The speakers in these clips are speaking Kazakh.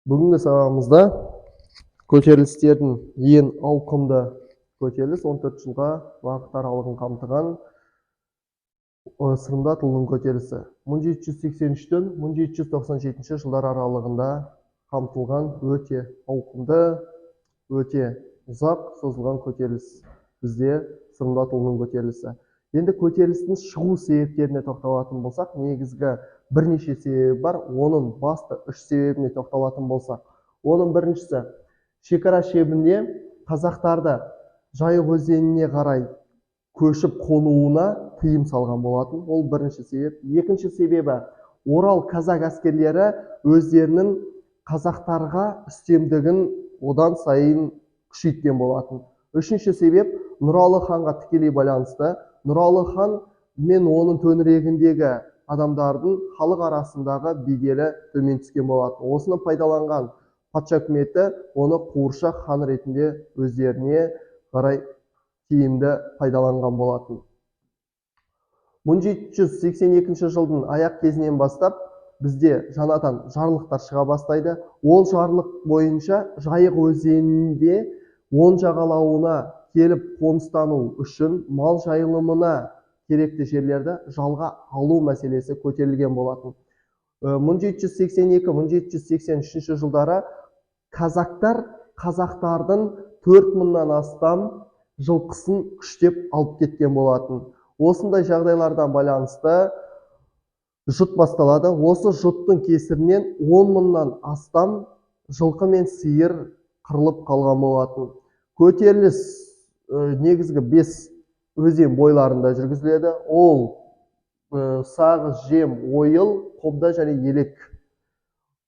Бүгінгі сабағымызда көтерілістердің ең ауқымды көтеріліс 14 жылға уақыт аралығын қамтыған сырымда ұлының көтерілісі 1783-тен 1797 жылдар аралығында қамтылған өте ауқымды, өте ұзақ созылған көтеріліс. Бізде сырымда ұлының көтерілісі. Енді көтерілістің шығу себептеріне тоқталатын болсақ, негізгі бірнеше себебі бар. Оның басты үш себебіне тоқталатын болсақ, оның біріншісі шекара шебінде қазақтарды Жайық өзеніне қарай көшіп қонуына тыйым салған болатын. Ол бірінші себеп. Екінші себебі Орал казак әскерлері өздерінің қазақтарға үстемдігін одан сайын күшейткен болатын. Үшінші себеп Нұралы ханға тікелей байланысты. Нұралы хан мен оның төңірегіндегі адамдардың халық арасындағы беделі төмен түскен болатын. Осыны пайдаланған патша үкіметі оны қуыршақ хан ретінде өздеріне қарай тиімді пайдаланған болатын. 1782 жылдың аяқ кезінен бастап бізде жаңадан жарлықтар шыға бастайды. Ол жарлық бойынша Жайық өзенінде оң жағалауына келіп қоныстану үшін мал жайылымына керекті жерлерді жалға алу мәселесі көтерілген болатын. 1782-1783 жылдары қазақтар қазақтардың 4000-нан астам жылқысын күштеп алып кеткен болатын. Осындай жағдайлардан байланысты жұт басталады. Осы жұттың кесірінен 10.000-нан астам жылқы мен сиыр қырылып қалған болатын. Көтеріліс негізгі 5 өзен бойларында жүргізіледі. Ол Сағыз, Жем, Ойыл, Қобда және Елек.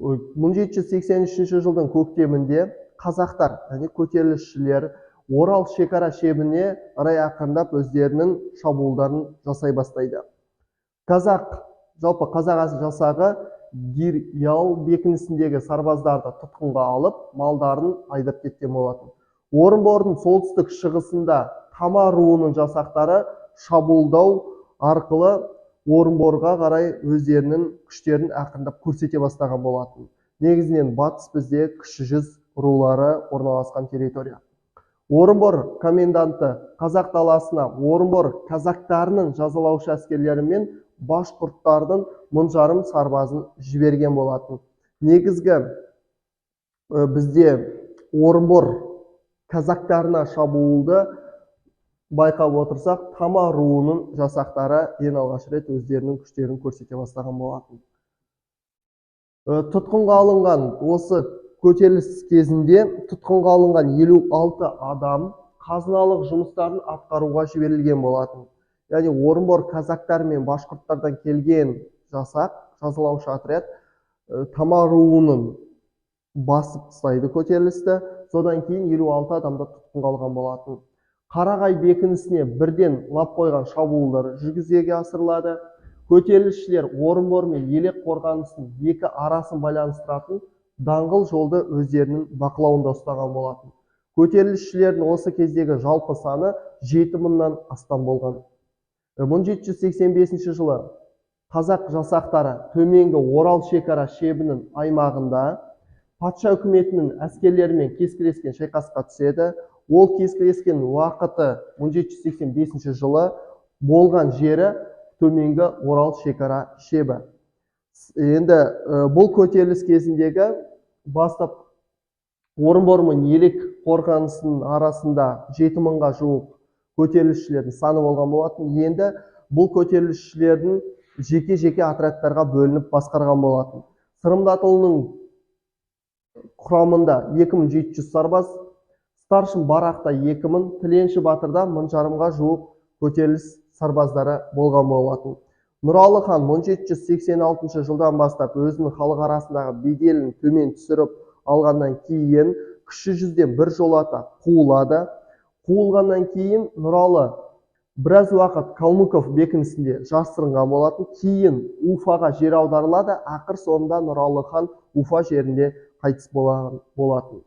1783 жылдың көктемінде қазақтар, яғни көтерілісшілер Орал шекара шебіне қарай ақырындап өздерінің шабуылдарын жасай бастайды. Жалпы қазақ жасағы Гирял бекінісіндегі сарбаздарды тұтқынға алып, малдарын айдап кеткен болатын. Орынбордың солтүстік шығысында Тама руының жасақтары шабуылдау арқылы Орынборға қарай өздерінің күштерін ақырындап көрсете бастаған болатын. Негізінен батыс бізде кіші жүз рулары орналасқан территория. Орынбор коменданты қазақ даласына Орынбор казактарының жазалаушы әскерлері мен башқұрттардың 1000 сарбазын жіберген болатын. Негізгі бізде Орынбор казактарына шабуылды байқап отырсақ, Тама руының жасақтары ең алғаш рет өздерінің күштерін көрсете бастаған болатын. Тұтқынға алынған осы көтеріліс кезінде тұтқынға алынған 56 адам қазыналық жұмыстарын атқаруға жіберілген болатын. Яғни Орынбор казактар мен башқұрттардан келген жасақ, жазалаушы отряд Тама руының басып тастайды көтерілісті. Содан кейін 56 адамды тұтқынға алған болатын. Қарағай бекінісіне бірден лап қойған шабуылдар жүзеге асырылады. Көтерілісшілер Орынбор мен Елек қорғанысының екі арасын байланыстыратын даңғыл жолды өздерінің бақылауында ұстаған болатын. Көтерілісшілердің осы кездегі жалпы саны 7000-нан астам болған. 1785 жылы қазақ жасақтары төменгі Орал шекара шебінің аймағында патша үкіметінің әскерлерімен кескілескен шайқасқа түседі. Ол кескілескен уақыты 1785 жылы болған жері төменгі Орал шекара шебі. Енді бұл көтеріліс кезіндегі бастап Орынбор мен Елек қорғанысының арасында 7000-ға жуық көтерілісшілердің саны болған болатын. Енді бұл көтерілісшілердің жеке-жеке отрядтарға бөлініп басқарған болатын. Сырымдатұлының құрамында 2700 сарбаз, старшын барақта 2000, тіленші батырда 1000-ға жуық көтеріліс сарбаздары болған болатын. Нұралы хан 1786 жылдан бастап өзінің халық арасындағы беделін төмен түсіріп алғаннан кейін кіші жүзден бір жолата қуылады. Қуылғаннан кейін Нұралы біраз уақыт Калмыков бекінісінде жасырынған болатын. Кейін Уфаға жер аударылады. Ақыр соңында Нұралы хан Уфа жерінде қайтыс болатын.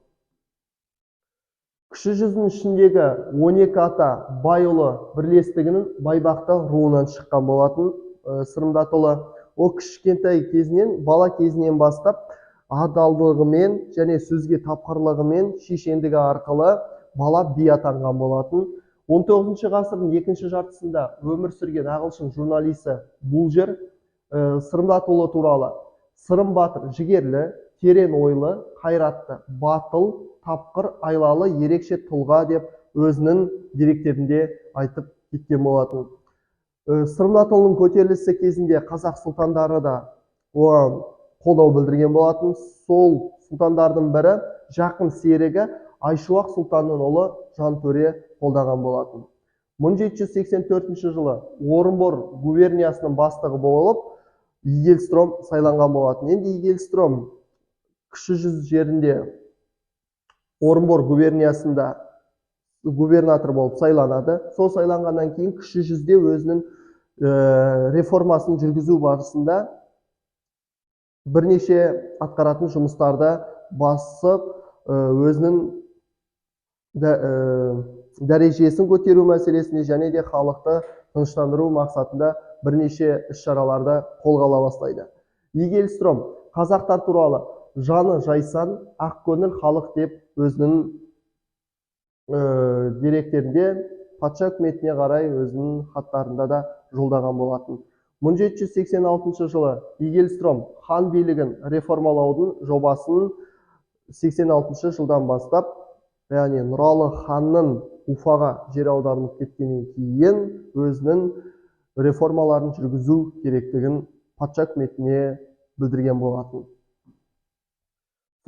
Кіші жүздің ішіндегі 12 ата байұлы бірлестігінің Байбақты руынан шыққан болатын. Сырымдатұлы ол кішкентай кезінен, бала кезінен бастап адалдығымен және сөзге тапқырлығымен шешендігі арқылы бала би атанған болатын. 19 ғасырдың екінші жартысында өмір сүрген ағылшын журналисі Булжер Сырымдатұлы туралы Сырым батыр жігерлі, терең ойлы, қайратты, батыл, тапқыр, айлалы, ерекше тұлға деп өзінің деректерінде айтып кеткен болатын. Сырымдатұлының көтерілісі кезінде қазақ сұлтандары да оған қолдау білдірген болатын. Сол сұлтандардың бірі жақын серігі Айшуақ сұлтанның ұлы Жантөре қолдаған болатын. 1784 жылы Орынбор губерниясының бастығы болып Игельстром сайланған болатын. Енді Игельстром Кіші жүз жерінде Орынбор губерниясында губернатор болып сайланады. Сол сайланғаннан кейін Кіші жүзде өзінің реформасын жүргізу барысында бірнеше атқаратын жұмыстарды басып, өзінің дәрежесін көтеру мәселесіне және де халықты тыныштандыру мақсатында бірнеше іс-шараларды қолға ала бастайды. Игельстром қазақтар туралы жаны жайсан, ақкөңіл халық деп өзінің деректерінде патша үкіметіне қарай өзінің хаттарында да жолдаған болатын. 1786 жылы Игельстром хан билігін реформалаудың жобасын 86 жылдан бастап, яғни Нұралы ханның Уфаға жер аударылып кеткеннен кейін өзінің реформаларын жүргізу керектігін патша үкіметіне білдірген болатын.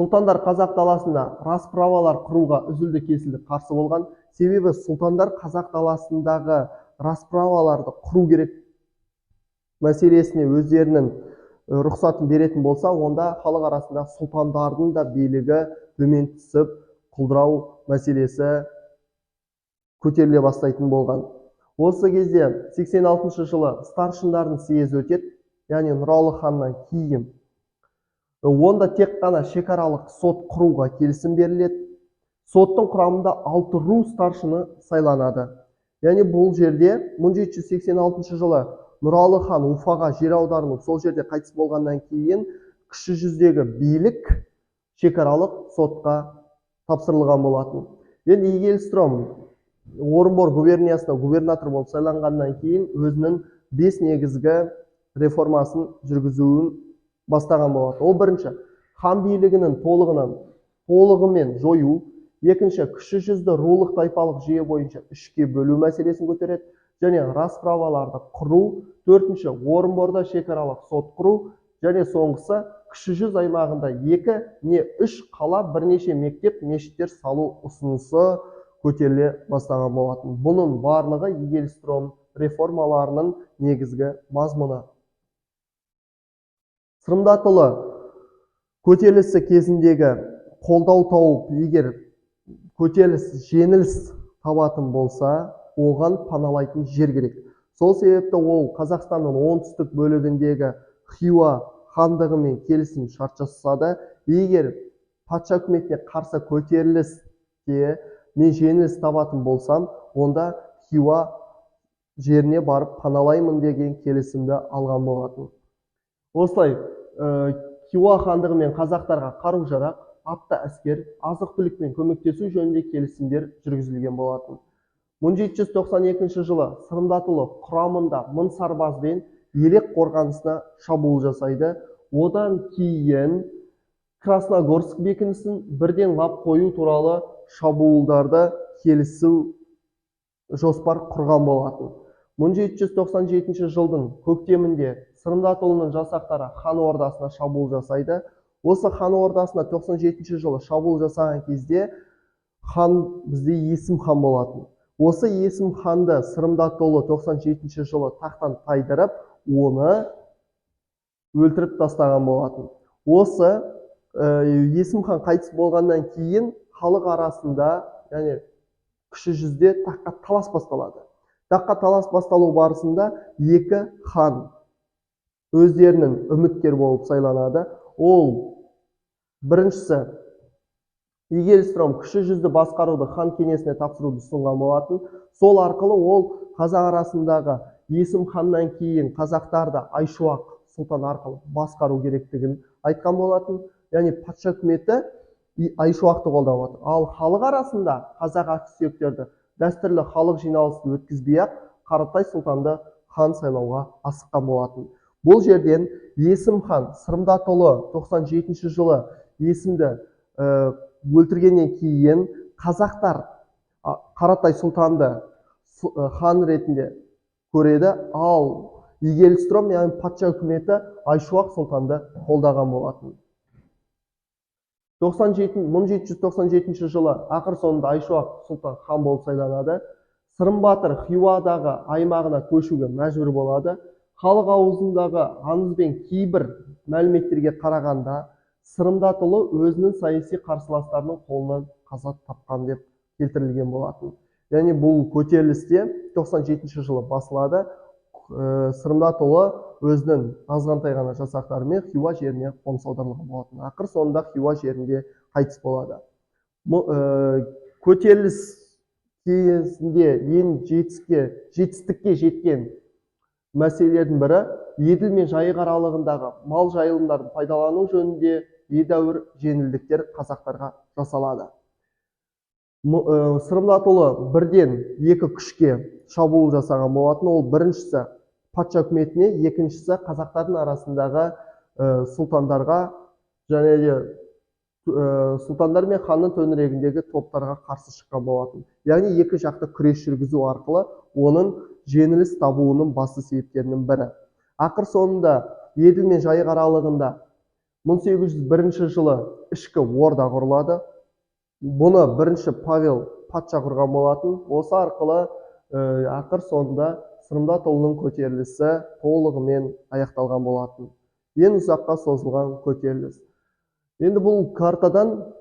Сұлтандар қазақ даласында расправалар құруға үзілді кесілді қарсы болған. Себебі сұлтандар қазақ даласындағы расправаларды құру керек мәселесіне өздерінің рұқсатын беретін болса, онда халық арасында сұлтандардың да билігі төмен түсіп, құлдырау мәселесі көтеріле бастайтын болған. Осы кезде 86 жылы старшындардың съезі өтеді, яғни Нұралы ханнан кейін. Онда тек қана шекаралық сот құруға келісім беріледі. Соттың құрамында 6 ру старшыны сайланады. Яғни бұл жерде 1786 жылы Нұралы хан Уфаға жер аударылып, сол жерде қайтыс болғаннан кейін Кіші жүздегі билік шекаралық сотқа тапсырылған болатын. Енді Игельстром Орынбор губерниясына губернатор болып сайланғаннан кейін өзінің 5 негізгі реформасын жүргізуін бастаған болатын. Ол бірінші, хан билігінің толығымен жою. Екінші, кіші жүзді рулық тайпалық жүйе бойынша 3-ке бөлу мәселесін көтереді және расправаларды құру. Төртінші, Орынборда шекаралық сот құру. Және соңғысы, кіші жүз аймағында 2 не 3 қала, бірнеше мектеп, мешіттер салу ұсынысы көтеріле бастаған болатын. Бұның барлығы Игельстром реформаларының негізгі мазмұны. Сырымдатұлы көтерілісі кезіндегі қолдау тауып, егер көтеріліс жеңіліс табатын болса, оған паналайтын жер керек. Сол себепті ол Қазақстанның оңтүстік бөлігіндегі Хиуа хандығымен келісім шарт жасады. Егер патша үкіметіне қарсы көтерілісте мен жеңіліс табатын болсам, онда Хиуа жеріне барып паналаймын деген келісімді алған болатын. Осылай Хиуа хандығымен қазақтарға қару-жарақ, атты әскер, азық-түлікпен көмектесу жөнінде келісімдер жүргізілген болатын. 1792 жылы Сырымдатұлы құрамында 1000 сарбазбен Елек қорғанысына шабуыл жасайды. Одан кейін Красногорск бекінісін бірден лап қою туралы шабуылдарды келісу жоспар құрған болатын. 1797 жылдың көктемінде Сырымдатұлының жасақтары хан ордасына шабуыл жасайды. Осы хан ордасына 97 жылы шабуыл жасаған кезде хан бізде Есім хан болатын. Осы Есім ханды Сырымдатұлы 97 жылы тақтан тайдырып, оны өлтіріп тастаған болатын. Осы Есім хан қайтыс болғаннан кейін халық арасында, яғни кіші жүзде таққа талас басталады. Таққа талас басталу барысында екі хан өздерінің үміткер болып сайланады. Ол біріншісі Игельстром кіші жүзді басқаруды хан кеңесіне тапсыруды ұсынған болатын. Сол арқылы ол қазақ арасындағы Есім ханнан кейін қазақтарды Айшуақ сұлтан арқылы басқару керектігін айтқан болатын. яғни патша үкіметі айшуақты қолдап отыр. Ал халық арасында қазақ ақсүйектерді дәстүрлі халық жиналысын өткізбей ақ Қаратай сұлтанды хан сайлауға асыққан болатын. Бұл жерден Есім хан Сырымдатұлы 97 жылы Есімді өлтіргеннен кейін қазақтар Қаратай сұлтанды хан ретінде көреді, ал Игельстром, яғни патша үкіметі Айшуақ сұлтанды қолдаған болатын. 1797 жылы ақыр соңында Айшуақ сұлтан хан болып сайланады. Сырым батыр Хиуадағы аймағына көшуге мәжбүр болады. Халық аузындағы аңыз бен кейбір мәліметтерге қарағанда Сырымдатұлы өзінің саяси қарсыластарының қолынан қаза тапқан деп келтірілген болатын. Яғни бұл көтерілісте 97 жылы басылады. Сырымдатұлы өзінің азғантай ғана жасақтарымен Хиуа жеріне қоныс аударылған болатын. Ақыр соңында Хиуа жерінде қайтыс болады. Көтеріліс кезінде ең жетістікке жеткен мәселелердің бірі Еділ мен Жайық аралығындағы мал жайылымдарын пайдалану жөнінде едәуір жеңілдіктер қазақтарға жасалады. Сырымдатұлы бірден екі күшке шабуыл жасаған болатын. Ол біріншісі патша үкіметіне, екіншісі қазақтардың арасындағы сұлтандарға және де сұлтандар мен ханның төңірегіндегі топтарға қарсы шыққан болатын. Яғни екі жақты күрес жүргізу арқылы оның жеңіліс табуының басты себептерінің бірі. Ақыр соңында Еділ мен Жайық аралығында 1801 жылы ішкі орда құрылады. Бұны бірінші Павел патша құрған болатын. Осы арқылы ақыр соңында Сырымдатұлының көтерілісі толығымен аяқталған болатын. Ең ұзаққа созылған көтеріліс. Енді бұл картадан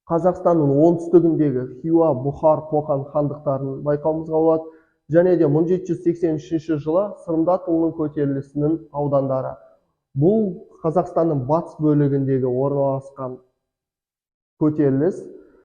Қазақстанның оңтүстігіндегі Хиуа, Бұхар, Қоқан хандықтарын байқауымызға болады. Және де 1783 жылы Сырымдатұлының көтерілісінің аудандары. Бұл Қазақстанның батыс бөлігіндегі орналасқан көтеріліс.